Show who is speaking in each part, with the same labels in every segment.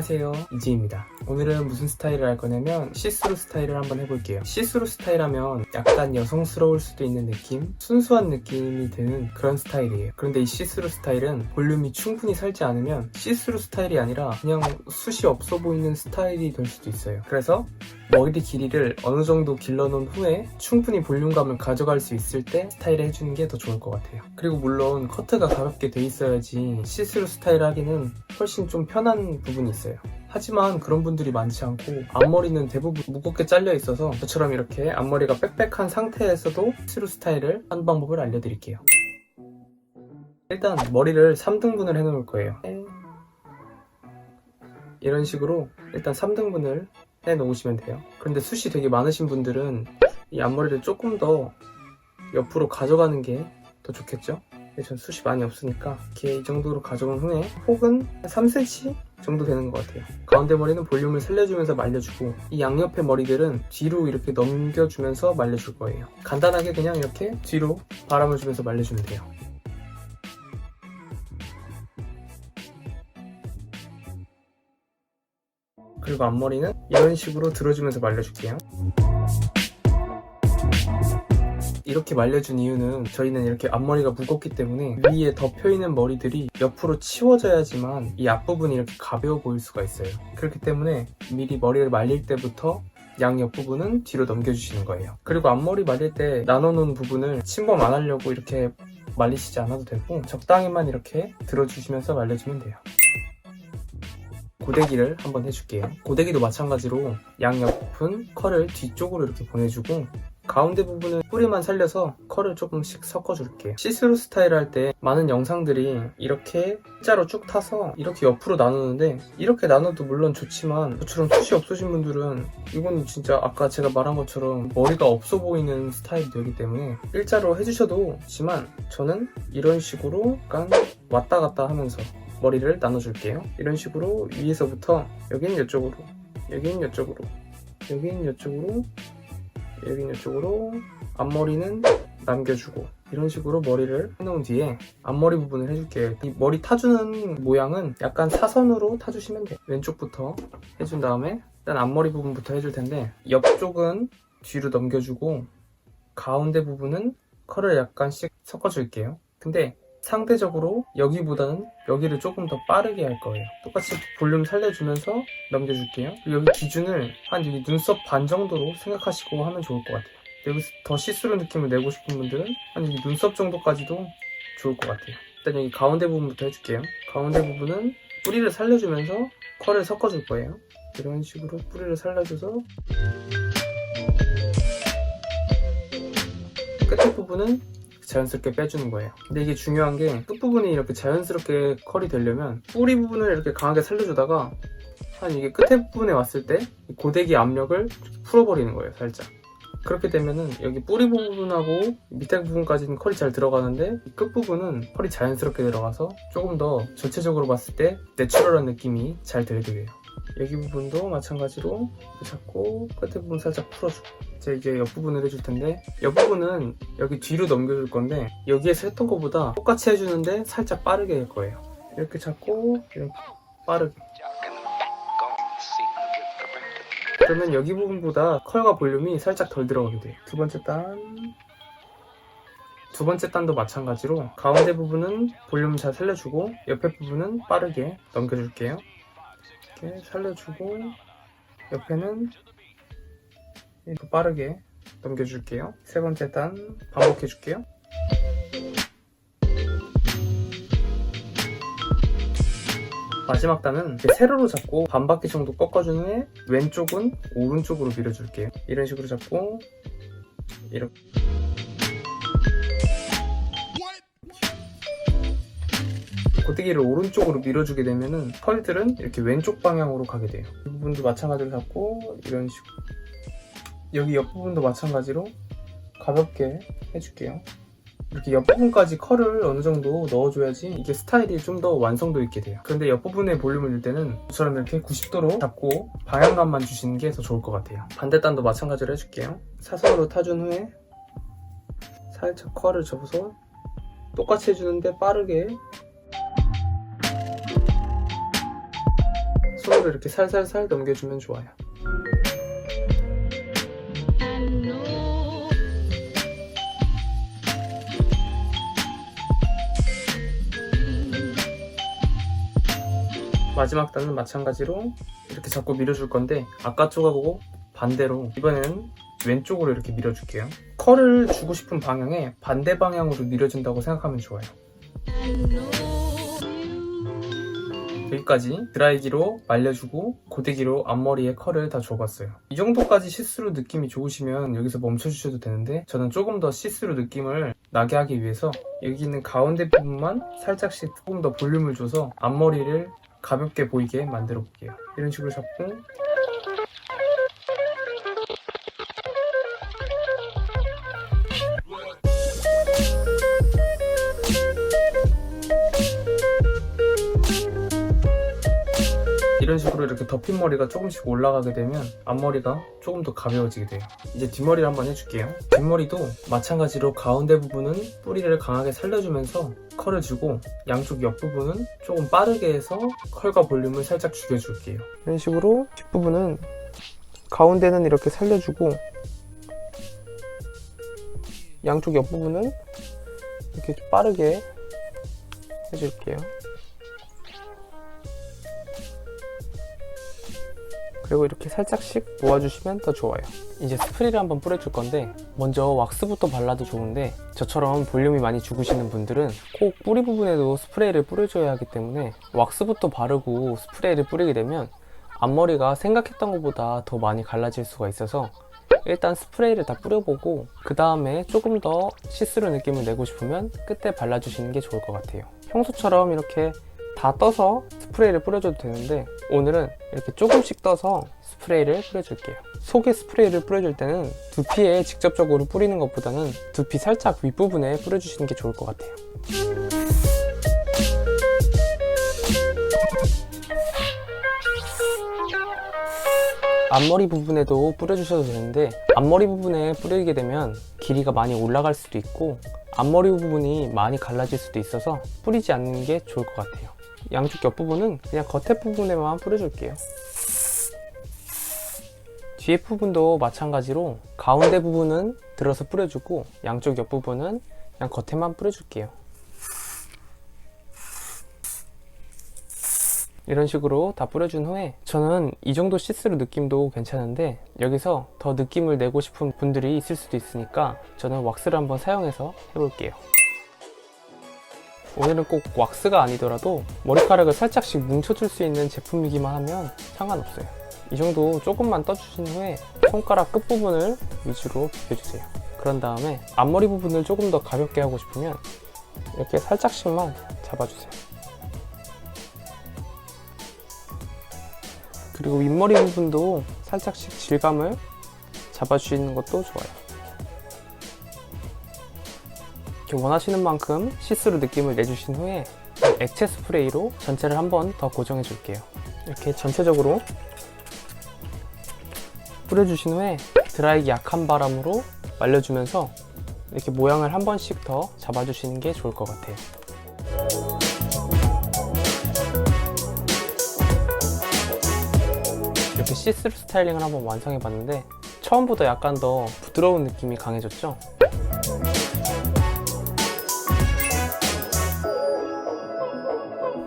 Speaker 1: 안녕하세요, 이지입니다. 오늘은 무슨 스타일을 할 거냐면 시스루 스타일을 한번 해볼게요. 시스루 스타일 하면 약간 여성스러울 수도 있는 느낌, 순수한 느낌이 드는 그런 스타일이에요. 그런데 이 시스루 스타일은 볼륨이 충분히 살지 않으면 시스루 스타일이 아니라 그냥 숱이 없어 보이는 스타일이 될 수도 있어요. 그래서 머리 길이를 어느 정도 길러놓은 후에 충분히 볼륨감을 가져갈 수 있을 때 스타일을 해주는 게 더 좋을 것 같아요. 그리고 물론 커트가 가볍게 돼 있어야지 시스루 스타일 하기는 훨씬 좀 편한 부분이 있어요. 하지만 그런 분들이 많지 않고 앞머리는 대부분 무겁게 잘려 있어서 저처럼 이렇게 앞머리가 빽빽한 상태에서도 시스루 스타일을 하는 방법을 알려드릴게요. 일단 머리를 3등분을 해 놓을 거예요. 이런 식으로 일단 3등분을 해 놓으시면 돼요. 그런데 숱이 되게 많으신 분들은 이 앞머리를 조금 더 옆으로 가져가는 게 더 좋겠죠? 근데 전 숱이 많이 없으니까 이렇게 이 정도로 가져온 후에 폭은 3cm 정도 되는 것 같아요. 가운데 머리는 볼륨을 살려주면서 말려주고 이 양옆의 머리들은 뒤로 이렇게 넘겨주면서 말려줄 거예요. 간단하게 그냥 이렇게 뒤로 바람을 주면서 말려주면 돼요. 그리고 앞머리는 이런 식으로 들어주면서 말려줄게요. 이렇게 말려준 이유는 저희는 이렇게 앞머리가 무겁기 때문에 위에 덮여있는 머리들이 옆으로 치워져야지만 이 앞부분이 이렇게 가벼워 보일 수가 있어요. 그렇기 때문에 미리 머리를 말릴 때부터 양 옆부분은 뒤로 넘겨주시는 거예요. 그리고 앞머리 말릴 때 나눠놓은 부분을 침범 안 하려고 이렇게 말리시지 않아도 되고 적당히만 이렇게 들어주시면서 말려주면 돼요. 고데기를 한번 해줄게요. 고데기도 마찬가지로 양옆은 컬을 뒤쪽으로 이렇게 보내주고 가운데 부분은 뿌리만 살려서 컬을 조금씩 섞어줄게요. 시스루 스타일 할 때 많은 영상들이 이렇게 일자로 쭉 타서 이렇게 옆으로 나누는데 이렇게 나눠도 물론 좋지만 저처럼 숱이 없으신 분들은 이건 진짜 아까 제가 말한 것처럼 머리가 없어 보이는 스타일이 되기 때문에 일자로 해주셔도 좋지만 저는 이런 식으로 약간 왔다 갔다 하면서 머리를 나눠줄게요. 이런 식으로 위에서부터 여기는 이쪽으로, 여기는 이쪽으로, 여기는 이쪽으로, 여기는 이쪽으로 앞머리는 남겨주고 이런 식으로 머리를 해놓은 뒤에 앞머리 부분을 해줄게요. 이 머리 타주는 모양은 약간 사선으로 타주시면 돼요. 왼쪽부터 해준 다음에 일단 앞머리 부분부터 해줄 텐데 옆쪽은 뒤로 넘겨주고 가운데 부분은 컬을 약간씩 섞어줄게요. 근데 상대적으로 여기보다는 여기를 조금 더 빠르게 할 거예요. 똑같이 볼륨 살려주면서 넘겨줄게요. 여기 기준을 한 여기 눈썹 반 정도로 생각하시고 하면 좋을 것 같아요. 여기서 더 시스루 느낌을 내고 싶은 분들은 한 여기 눈썹 정도까지도 좋을 것 같아요. 일단 여기 가운데 부분부터 해줄게요. 가운데 부분은 뿌리를 살려주면서 컬을 섞어줄 거예요. 이런 식으로 뿌리를 살려줘서 끝에 부분은 자연스럽게 빼주는 거예요. 근데 이게 중요한 게 끝부분이 이렇게 자연스럽게 컬이 되려면 뿌리 부분을 이렇게 강하게 살려주다가 한 이게 끝에 부분에 왔을 때 고데기 압력을 풀어버리는 거예요, 살짝. 그렇게 되면은 여기 뿌리 부분하고 밑에 부분까지는 컬이 잘 들어가는데 이 끝부분은 컬이 자연스럽게 들어가서 조금 더 전체적으로 봤을 때 내추럴한 느낌이 잘 들게 돼요. 여기 부분도 마찬가지로 잡고 끝에 부분 살짝 풀어주고 제가 이제 옆부분을 해줄 텐데 옆부분은 여기 뒤로 넘겨줄 건데 여기에서 했던 것보다 똑같이 해주는데 살짝 빠르게 할 거예요. 이렇게 잡고 이렇게 빠르게 그러면 여기 부분보다 컬과 볼륨이 살짝 덜 들어가게 돼요. 두 번째 단도 마찬가지로 가운데 부분은 볼륨 잘 살려주고 옆에 부분은 빠르게 넘겨줄게요. 이렇게 살려주고 옆에는 이렇게 빠르게 넘겨줄게요. 세 번째 단 반복해줄게요. 마지막 단은 세로로 잡고 반 바퀴 정도 꺾어준 후에 왼쪽은 오른쪽으로 밀어줄게요. 이런 식으로 잡고 이렇게 고데기를 오른쪽으로 밀어주게 되면은 컬들은 이렇게 왼쪽 방향으로 가게 돼요. 이 부분도 마찬가지로 잡고 이런 식으로 여기 옆부분도 마찬가지로 가볍게 해줄게요. 이렇게 옆부분까지 컬을 어느 정도 넣어줘야지 이게 스타일이 좀 더 완성도 있게 돼요. 그런데 옆부분에 볼륨을 줄 때는 저처럼 이렇게 90도로 잡고 방향감만 주시는 게 더 좋을 것 같아요. 반대단도 마찬가지로 해줄게요. 사선으로 타준 후에 살짝 컬을 접어서 똑같이 해주는데 빠르게 손으로 이렇게 살살살 넘겨주면 좋아요. 마지막 단은 마찬가지로 이렇게 잡고 밀어줄 건데, 아까 쪽하고 반대로 이번에는 왼쪽으로 이렇게 밀어줄게요. 컬을 주고 싶은 방향에 반대 방향으로 밀어준다고 생각하면 좋아요. 여기까지 드라이기로 말려주고 고데기로 앞머리에 컬을 다 줘봤어요. 이 정도까지 시스루 느낌이 좋으시면 여기서 멈춰주셔도 되는데, 저는 조금 더 시스루 느낌을 나게 하기 위해서 여기 있는 가운데 부분만 살짝씩 조금 더 볼륨을 줘서 앞머리를 가볍게 보이게 만들어 볼게요. 이런 식으로 잡고 이런 식으로 이렇게 덮인 머리가 조금씩 올라가게 되면 앞머리가 조금 더 가벼워지게 돼요. 이제 뒷머리를 한번 해줄게요. 뒷머리도 마찬가지로 가운데 부분은 뿌리를 강하게 살려주면서 컬을 주고, 양쪽 옆부분은 조금 빠르게 해서 컬과 볼륨을 살짝 죽여줄게요. 이런 식으로 뒷부분은 가운데는 이렇게 살려주고, 양쪽 옆부분은 이렇게 빠르게 해줄게요. 그리고 이렇게 살짝씩 모아주시면 더 좋아요. 이제 스프레이를 한번 뿌려줄 건데, 먼저 왁스부터 발라도 좋은데 저처럼 볼륨이 많이 죽으시는 분들은 꼭 뿌리 부분에도 스프레이를 뿌려줘야 하기 때문에 왁스부터 바르고 스프레이를 뿌리게 되면 앞머리가 생각했던 것보다 더 많이 갈라질 수가 있어서 일단 스프레이를 다 뿌려보고 그 다음에 조금 더 시스루 느낌을 내고 싶으면 끝에 발라주시는 게 좋을 것 같아요. 평소처럼 이렇게 다 떠서 스프레이를 뿌려줘도 되는데, 오늘은 이렇게 조금씩 떠서 스프레이를 뿌려줄게요. 속에 스프레이를 뿌려줄 때는 두피에 직접적으로 뿌리는 것보다는 두피 살짝 윗부분에 뿌려주시는 게 좋을 것 같아요. 앞머리 부분에도 뿌려주셔도 되는데, 앞머리 부분에 뿌리게 되면 길이가 많이 올라갈 수도 있고 앞머리 부분이 많이 갈라질 수도 있어서 뿌리지 않는 게 좋을 것 같아요. 양쪽 옆부분은 그냥 겉에 부분에만 뿌려줄게요. 뒤에 부분도 마찬가지로 가운데 부분은 들어서 뿌려주고 양쪽 옆부분은 그냥 겉에만 뿌려줄게요. 이런 식으로 다 뿌려준 후에, 저는 이 정도 시스루 느낌도 괜찮은데 여기서 더 느낌을 내고 싶은 분들이 있을 수도 있으니까 저는 왁스를 한번 사용해서 해볼게요. 오늘은 꼭 왁스가 아니더라도 머리카락을 살짝씩 뭉쳐줄 수 있는 제품이기만 하면 상관없어요. 이 정도 조금만 떠주신 후에 손가락 끝부분을 위주로 비벼주세요. 그런 다음에 앞머리 부분을 조금 더 가볍게 하고 싶으면 이렇게 살짝씩만 잡아주세요. 그리고 윗머리 부분도 살짝씩 질감을 잡아주시는 것도 좋아요. 이렇게 원하시는 만큼 시스루 느낌을 내주신 후에 액체 스프레이로 전체를 한번 더 고정해 줄게요. 이렇게 전체적으로 뿌려주신 후에 드라이기 약한 바람으로 말려주면서 이렇게 모양을 한 번씩 더 잡아주시는 게 좋을 것 같아요. 이렇게 시스루 스타일링을 한번 완성해 봤는데 처음보다 약간 더 부드러운 느낌이 강해졌죠?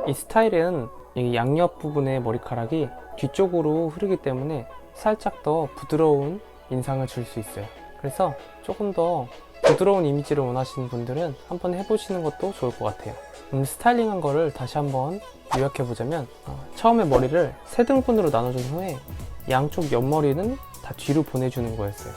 Speaker 1: 이 스타일은 이 양옆 부분의 머리카락이 뒤쪽으로 흐르기 때문에 살짝 더 부드러운 인상을 줄 수 있어요. 그래서 조금 더 부드러운 이미지를 원하시는 분들은 한번 해보시는 것도 좋을 것 같아요. 스타일링한 거를 다시 한번 요약해보자면, 처음에 머리를 세 등분으로 나눠준 후에 양쪽 옆머리는 다 뒤로 보내주는 거였어요.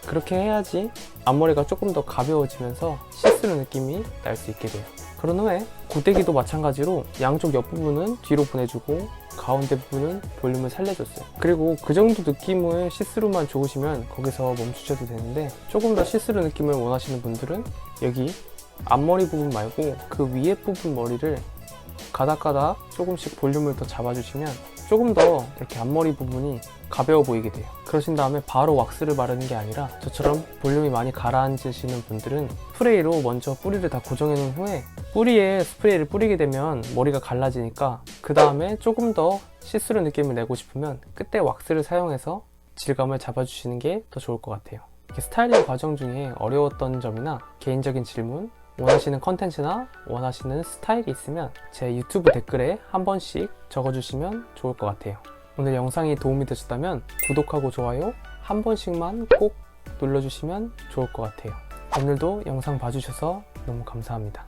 Speaker 1: 그렇게 해야지 앞머리가 조금 더 가벼워지면서 시스루 느낌이 날 수 있게 돼요. 그런 후에 고데기도 마찬가지로 양쪽 옆부분은 뒤로 보내주고 가운데 부분은 볼륨을 살려줬어요. 그리고 그 정도 느낌을 시스루만 좋으시면 거기서 멈추셔도 되는데, 조금 더 시스루 느낌을 원하시는 분들은 여기 앞머리 부분 말고 그 위에 부분 머리를 가닥가닥 조금씩 볼륨을 더 잡아주시면 조금 더 이렇게 앞머리 부분이 가벼워 보이게 돼요. 그러신 다음에 바로 왁스를 바르는 게 아니라 저처럼 볼륨이 많이 가라앉으시는 분들은 스프레이로 먼저 뿌리를 다 고정해 놓은 후에 뿌리에 스프레이를 뿌리게 되면 머리가 갈라지니까 그 다음에 조금 더 시스루 느낌을 내고 싶으면 그때 왁스를 사용해서 질감을 잡아주시는 게 더 좋을 것 같아요. 이렇게 스타일링 과정 중에 어려웠던 점이나 개인적인 질문, 원하시는 컨텐츠나 원하시는 스타일이 있으면 제 유튜브 댓글에 한 번씩 적어주시면 좋을 것 같아요. 오늘 영상이 도움이 되셨다면 구독하고 좋아요 한 번씩만 꼭 눌러주시면 좋을 것 같아요. 오늘도 영상 봐주셔서 너무 감사합니다.